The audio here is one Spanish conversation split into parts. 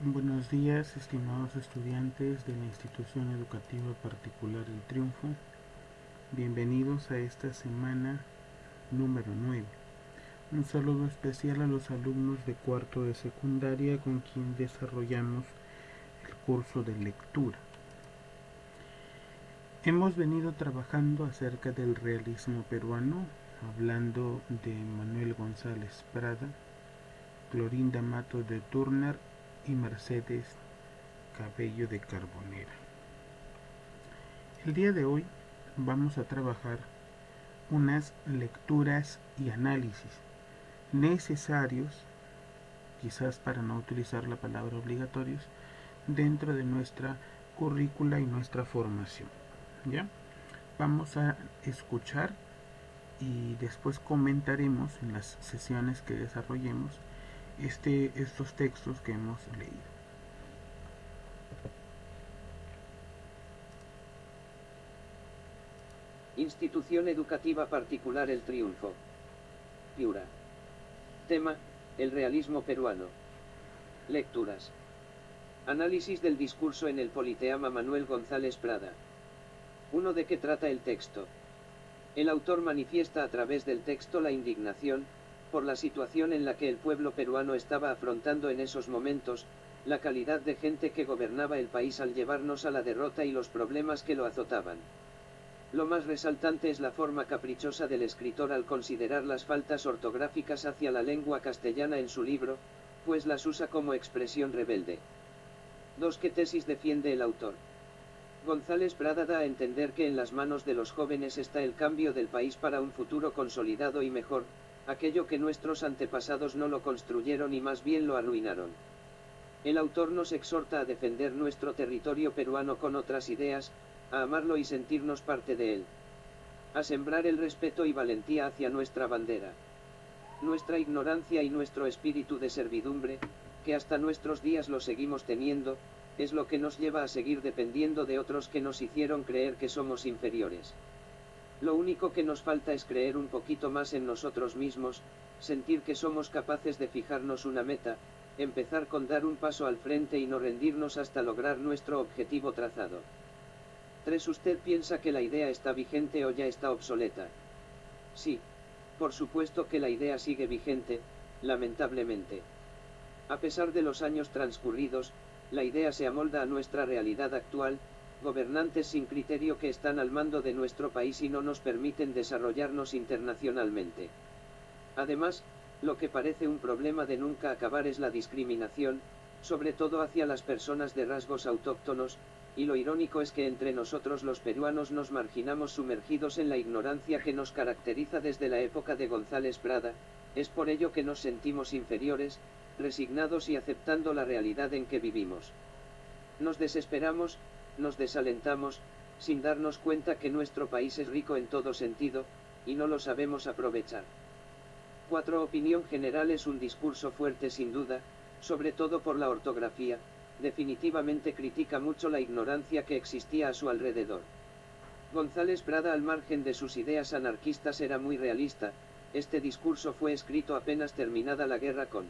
Buenos días, estimados estudiantes de la institución educativa particular El Triunfo. Bienvenidos a esta semana número 9. Un saludo especial a los alumnos de cuarto de secundaria con quien desarrollamos el curso de lectura. Hemos venido trabajando acerca del realismo peruano, hablando de Manuel González Prada, Clorinda Mato de Turner y Mercedes Cabello de Carbonera. El día de hoy vamos a trabajar unas lecturas y análisis necesarios, quizás para no utilizar la palabra obligatorios, dentro de nuestra currícula y nuestra formación. ¿Ya? Vamos a escuchar y después comentaremos en las sesiones que desarrollemos estos textos que hemos leído. Institución Educativa Particular El Triunfo. Piura. Tema: el realismo peruano. Lecturas. Análisis del discurso en el Politeama Manuel González Prada. 1. ¿De qué trata el texto? El autor manifiesta a través del texto la indignación por la situación en la que el pueblo peruano estaba afrontando en esos momentos, la calidad de gente que gobernaba el país al llevarnos a la derrota y los problemas que lo azotaban. Lo más resaltante es la forma caprichosa del escritor al considerar las faltas ortográficas hacia la lengua castellana en su libro, pues las usa como expresión rebelde. 2. ¿Qué tesis defiende el autor? González Prada da a entender que en las manos de los jóvenes está el cambio del país para un futuro consolidado y mejor, aquello que nuestros antepasados no lo construyeron y más bien lo arruinaron. El autor nos exhorta a defender nuestro territorio peruano con otras ideas, a amarlo y sentirnos parte de él. A sembrar el respeto y valentía hacia nuestra bandera. Nuestra ignorancia y nuestro espíritu de servidumbre, que hasta nuestros días lo seguimos teniendo, es lo que nos lleva a seguir dependiendo de otros que nos hicieron creer que somos inferiores. Lo único que nos falta es creer un poquito más en nosotros mismos, sentir que somos capaces de fijarnos una meta, empezar con dar un paso al frente y no rendirnos hasta lograr nuestro objetivo trazado. 3. ¿Usted piensa que la idea está vigente o ya está obsoleta? Sí, por supuesto que la idea sigue vigente, lamentablemente. A pesar de los años transcurridos, la idea se amolda a nuestra realidad actual, gobernantes sin criterio que están al mando de nuestro país y no nos permiten desarrollarnos internacionalmente. Además, lo que parece un problema de nunca acabar es la discriminación, sobre todo hacia las personas de rasgos autóctonos, y lo irónico es que entre nosotros los peruanos nos marginamos sumergidos en la ignorancia que nos caracteriza desde la época de González Prada, es por ello que nos sentimos inferiores, resignados y aceptando la realidad en que vivimos. Nos desesperamos, nos desalentamos, sin darnos cuenta que nuestro país es rico en todo sentido, y no lo sabemos aprovechar. 4. Opinión general es un discurso fuerte sin duda, sobre todo por la ortografía, definitivamente critica mucho la ignorancia que existía a su alrededor. González Prada, al margen de sus ideas anarquistas, era muy realista. Este discurso fue escrito apenas terminada la guerra con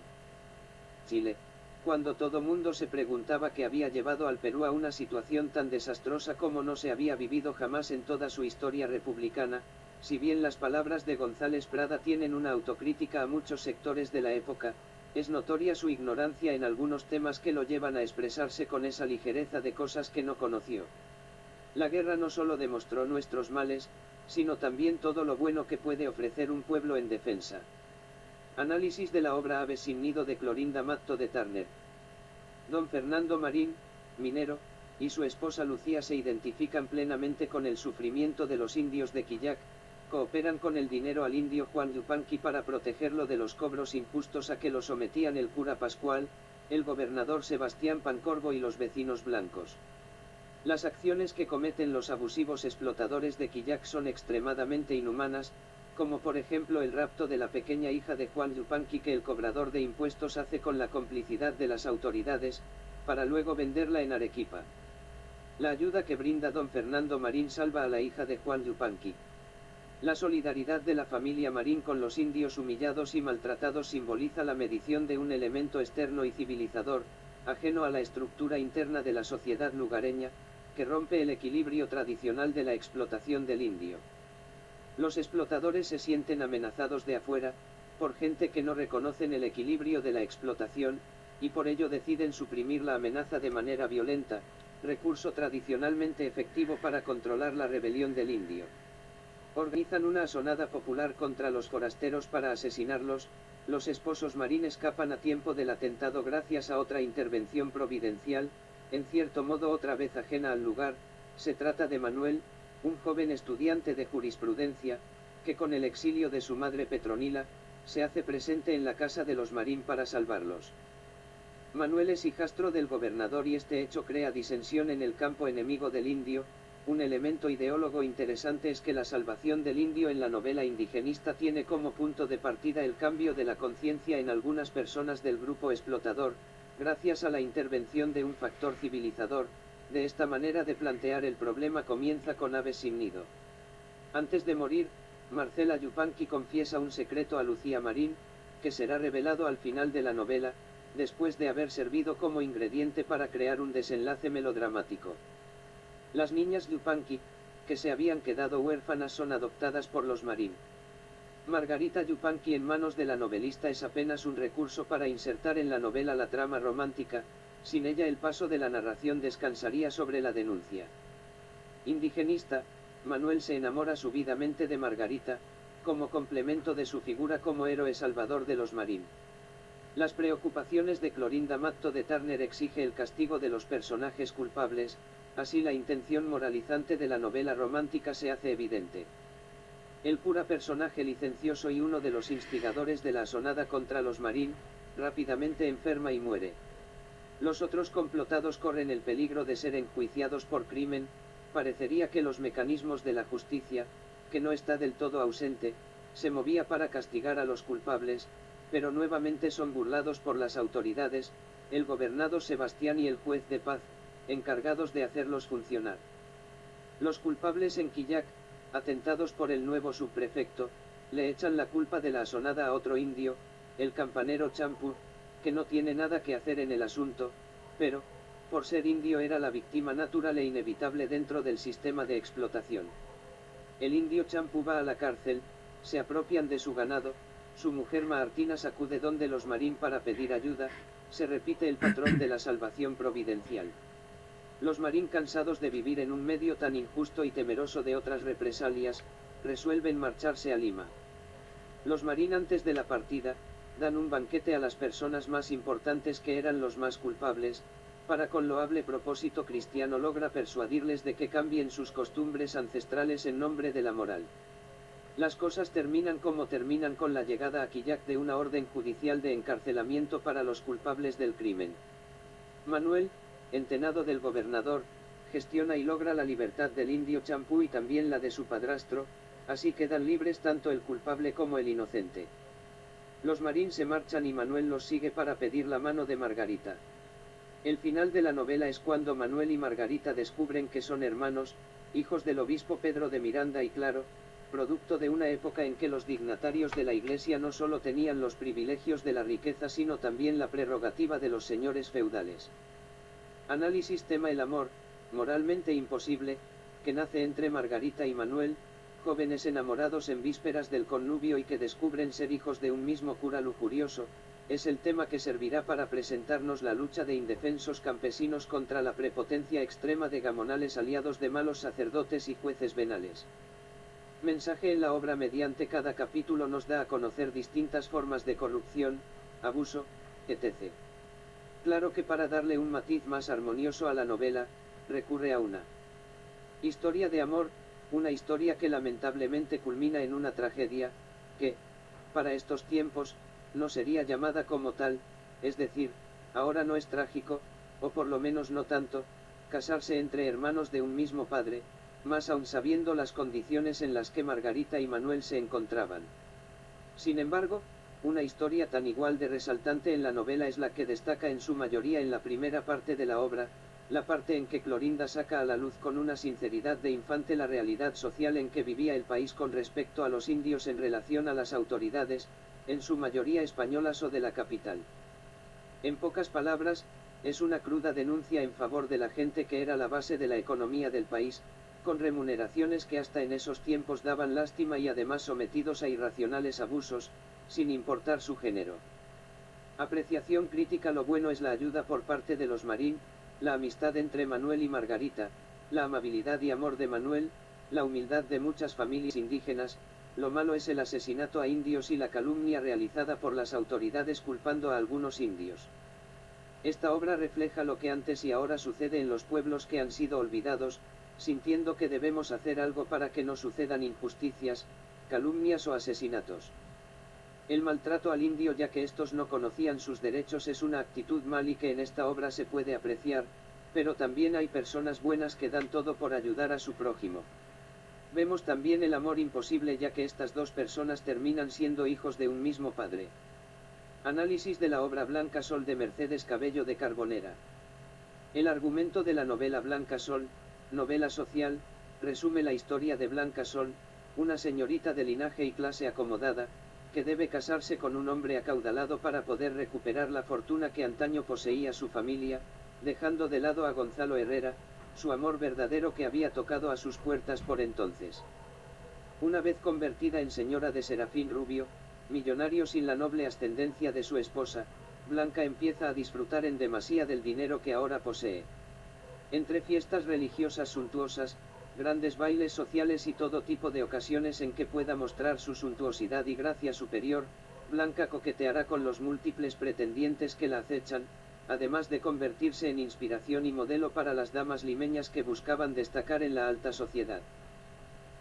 Chile, cuando todo mundo se preguntaba qué había llevado al Perú a una situación tan desastrosa como no se había vivido jamás en toda su historia republicana. Si bien las palabras de González Prada tienen una autocrítica a muchos sectores de la época, es notoria su ignorancia en algunos temas que lo llevan a expresarse con esa ligereza de cosas que no conoció. La guerra no solo demostró nuestros males, sino también todo lo bueno que puede ofrecer un pueblo en defensa. Análisis de la obra Aves sin nido de Clorinda Mato de Turner. Don Fernando Marín, minero, y su esposa Lucía se identifican plenamente con el sufrimiento de los indios de Quillac, cooperan con el dinero al indio Juan Yupanqui para protegerlo de los cobros injustos a que lo sometían el cura Pascual, el gobernador Sebastián Pancorbo y los vecinos blancos. Las acciones que cometen los abusivos explotadores de Quillac son extremadamente inhumanas, como por ejemplo el rapto de la pequeña hija de Juan Yupanqui que el cobrador de impuestos hace con la complicidad de las autoridades, para luego venderla en Arequipa. La ayuda que brinda don Fernando Marín salva a la hija de Juan Yupanqui. La solidaridad de la familia Marín con los indios humillados y maltratados simboliza la medición de un elemento externo y civilizador, ajeno a la estructura interna de la sociedad lugareña, que rompe el equilibrio tradicional de la explotación del indio. Los explotadores se sienten amenazados de afuera, por gente que no reconocen el equilibrio de la explotación, y por ello deciden suprimir la amenaza de manera violenta, recurso tradicionalmente efectivo para controlar la rebelión del indio. Organizan una asonada popular contra los forasteros para asesinarlos. Los esposos Marín escapan a tiempo del atentado gracias a otra intervención providencial, en cierto modo otra vez ajena al lugar. Se trata de Manuel, un joven estudiante de jurisprudencia, que con el exilio de su madre Petronila, se hace presente en la casa de los Marín para salvarlos. Manuel es hijastro del gobernador y este hecho crea disensión en el campo enemigo del indio. Un elemento ideólogo interesante es que la salvación del indio en la novela indigenista tiene como punto de partida el cambio de la conciencia en algunas personas del grupo explotador, gracias a la intervención de un factor civilizador. De esta manera de plantear el problema comienza con Aves sin nido. Antes de morir, Marcela Yupanqui confiesa un secreto a Lucía Marín, que será revelado al final de la novela, después de haber servido como ingrediente para crear un desenlace melodramático. Las niñas Yupanqui, que se habían quedado huérfanas, son adoptadas por los Marín. Margarita Yupanqui en manos de la novelista es apenas un recurso para insertar en la novela la trama romántica. Sin ella el paso de la narración descansaría sobre la denuncia. Indigenista, Manuel se enamora súbitamente de Margarita, como complemento de su figura como héroe salvador de los Marín. Las preocupaciones de Clorinda Matto de Turner exige el castigo de los personajes culpables, así la intención moralizante de la novela romántica se hace evidente. El cura, personaje licencioso y uno de los instigadores de la asonada contra los Marín, rápidamente enferma y muere. Los otros complotados corren el peligro de ser enjuiciados por crimen. Parecería que los mecanismos de la justicia, que no está del todo ausente, se movía para castigar a los culpables, pero nuevamente son burlados por las autoridades, el gobernador Sebastián y el juez de paz, encargados de hacerlos funcionar. Los culpables en Quillac, atentados por el nuevo subprefecto, le echan la culpa de la asonada a otro indio, el campanero Champú, que no tiene nada que hacer en el asunto, pero, por ser indio, era la víctima natural e inevitable dentro del sistema de explotación. El indio Champú va a la cárcel, se apropian de su ganado, su mujer Martina acude donde los Marín para pedir ayuda, se repite el patrón de la salvación providencial. Los Marín, cansados de vivir en un medio tan injusto y temeroso de otras represalias, resuelven marcharse a Lima. Los Marín, antes de la partida, dan un banquete a las personas más importantes, que eran los más culpables. Para con loable propósito cristiano logra persuadirles de que cambien sus costumbres ancestrales en nombre de la moral. Las cosas terminan como terminan, con la llegada a Quillac de una orden judicial de encarcelamiento para los culpables del crimen. Manuel, entenado del gobernador, gestiona y logra la libertad del indio Champú y también la de su padrastro, así quedan libres tanto el culpable como el inocente. Los Marín se marchan y Manuel los sigue para pedir la mano de Margarita. El final de la novela es cuando Manuel y Margarita descubren que son hermanos, hijos del obispo Pedro de Miranda y Claro, producto de una época en que los dignatarios de la Iglesia no solo tenían los privilegios de la riqueza, sino también la prerrogativa de los señores feudales. Análisis: tema: el amor, moralmente imposible, que nace entre Margarita y Manuel, jóvenes enamorados en vísperas del connubio y que descubren ser hijos de un mismo cura lujurioso. Es el tema que servirá para presentarnos la lucha de indefensos campesinos contra la prepotencia extrema de gamonales aliados de malos sacerdotes y jueces venales. Mensaje en la obra: mediante cada capítulo nos da a conocer distintas formas de corrupción, abuso, etc. Claro que para darle un matiz más armonioso a la novela, recurre a una historia de amor, una historia que lamentablemente culmina en una tragedia, que, para estos tiempos, no sería llamada como tal, es decir, ahora no es trágico, o por lo menos no tanto, casarse entre hermanos de un mismo padre, más aún sabiendo las condiciones en las que Margarita y Manuel se encontraban. Sin embargo, una historia tan igual de resaltante en la novela es la que destaca en su mayoría en la primera parte de la obra, la parte en que Clorinda saca a la luz con una sinceridad de infante la realidad social en que vivía el país con respecto a los indios en relación a las autoridades, en su mayoría españolas o de la capital. En pocas palabras, es una cruda denuncia en favor de la gente que era la base de la economía del país, con remuneraciones que hasta en esos tiempos daban lástima y además sometidos a irracionales abusos, sin importar su género. Apreciación crítica: lo bueno es la ayuda por parte de los Marín, la amistad entre Manuel y Margarita, la amabilidad y amor de Manuel, la humildad de muchas familias indígenas. Lo malo es el asesinato a indios y la calumnia realizada por las autoridades culpando a algunos indios. Esta obra refleja lo que antes y ahora sucede en los pueblos que han sido olvidados, sintiendo que debemos hacer algo para que no sucedan injusticias, calumnias o asesinatos. El maltrato al indio, ya que estos no conocían sus derechos, es una actitud mal y que en esta obra se puede apreciar, pero también hay personas buenas que dan todo por ayudar a su prójimo. Vemos también el amor imposible, ya que estas dos personas terminan siendo hijos de un mismo padre. Análisis de la obra Blanca Sol de Mercedes Cabello de Carbonera. El argumento de la novela Blanca Sol, novela social, resume la historia de Blanca Sol, una señorita de linaje y clase acomodada, que debe casarse con un hombre acaudalado para poder recuperar la fortuna que antaño poseía su familia, dejando de lado a Gonzalo Herrera, su amor verdadero que había tocado a sus puertas por entonces. Una vez convertida en señora de Serafín Rubio, millonario sin la noble ascendencia de su esposa, Blanca empieza a disfrutar en demasía del dinero que ahora posee. Entre fiestas religiosas suntuosas, grandes bailes sociales y todo tipo de ocasiones en que pueda mostrar su suntuosidad y gracia superior, Blanca coqueteará con los múltiples pretendientes que la acechan, además de convertirse en inspiración y modelo para las damas limeñas que buscaban destacar en la alta sociedad.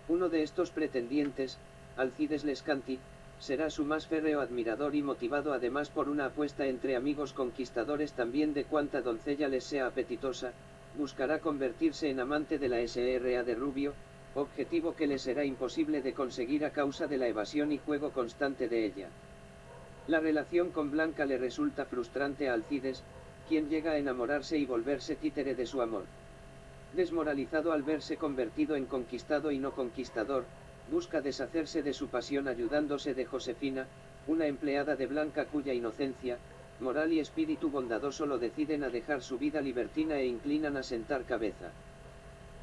Uno de estos pretendientes, Alcides Lescanti, será su más férreo admirador y motivado además por una apuesta entre amigos conquistadores también de cuanta doncella les sea apetitosa, buscará convertirse en amante de la S.R.A. de Rubio, objetivo que le será imposible de conseguir a causa de la evasión y juego constante de ella. La relación con Blanca le resulta frustrante a Alcides, quien llega a enamorarse y volverse títere de su amor. Desmoralizado al verse convertido en conquistado y no conquistador, busca deshacerse de su pasión ayudándose de Josefina, una empleada de Blanca cuya inocencia, moral y espíritu bondadoso lo deciden a dejar su vida libertina e inclinan a sentar cabeza.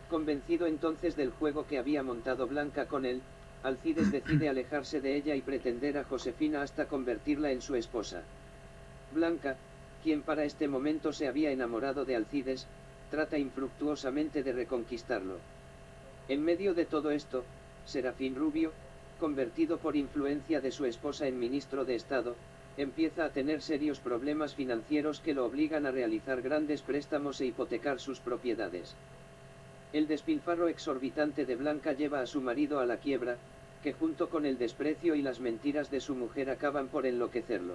Convencido entonces del juego que había montado Blanca con él, Alcides decide alejarse de ella y pretender a Josefina hasta convertirla en su esposa. Blanca, quien para este momento se había enamorado de Alcides, trata infructuosamente de reconquistarlo. En medio de todo esto, Serafín Rubio, convertido por influencia de su esposa en ministro de Estado, empieza a tener serios problemas financieros que lo obligan a realizar grandes préstamos e hipotecar sus propiedades. El despilfarro exorbitante de Blanca lleva a su marido a la quiebra, que junto con el desprecio y las mentiras de su mujer acaban por enloquecerlo.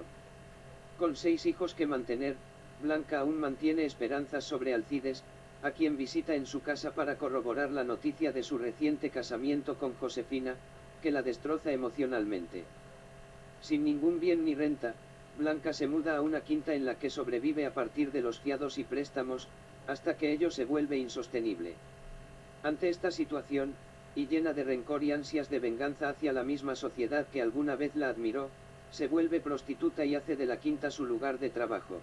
Con 6 hijos que mantener, Blanca aún mantiene esperanzas sobre Alcides, a quien visita en su casa para corroborar la noticia de su reciente casamiento con Josefina, que la destroza emocionalmente. Sin ningún bien ni renta, Blanca se muda a una quinta en la que sobrevive a partir de los fiados y préstamos, hasta que ello se vuelve insostenible. Ante esta situación, y llena de rencor y ansias de venganza hacia la misma sociedad que alguna vez la admiró, se vuelve prostituta y hace de la quinta su lugar de trabajo.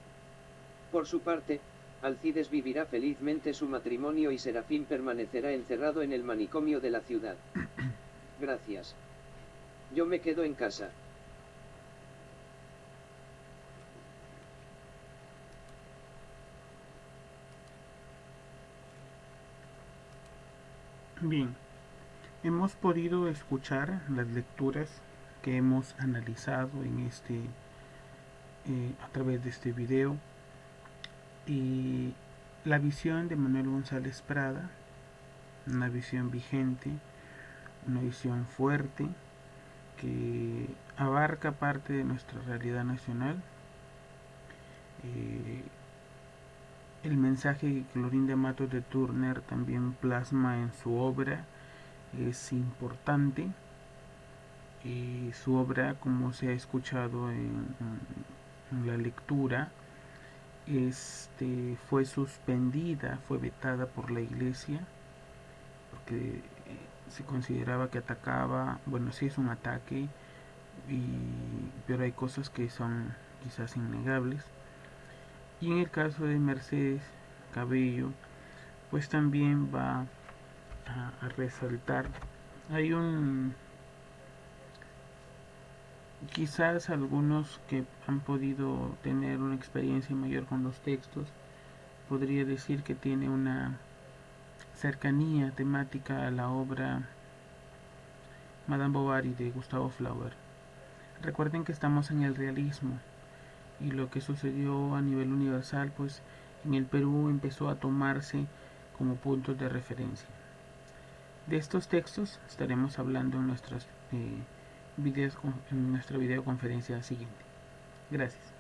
Por su parte, Alcides vivirá felizmente su matrimonio y Serafín permanecerá encerrado en el manicomio de la ciudad. Gracias. Yo me quedo en casa. Bien, hemos podido escuchar las lecturas que hemos analizado en a través de este video y la visión de Manuel González Prada, una visión vigente, una visión fuerte que abarca parte de nuestra realidad nacional. El mensaje que Clorinda Matos de Turner también plasma en su obra es importante. Su obra, como se ha escuchado en la lectura, fue suspendida, fue vetada por la iglesia, porque se consideraba que atacaba, bueno, sí es un ataque, pero hay cosas que son quizás innegables. Y en el caso de Mercedes Cabello, pues también va a resaltar. Hay quizás algunos que han podido tener una experiencia mayor con los textos, podría decir que tiene una cercanía temática a la obra Madame Bovary de Gustavo Flaubert. Recuerden que estamos en el realismo y lo que sucedió a nivel universal, pues en el Perú empezó a tomarse como puntos de referencia. De estos textos estaremos hablando en nuestra videoconferencia siguiente. Gracias.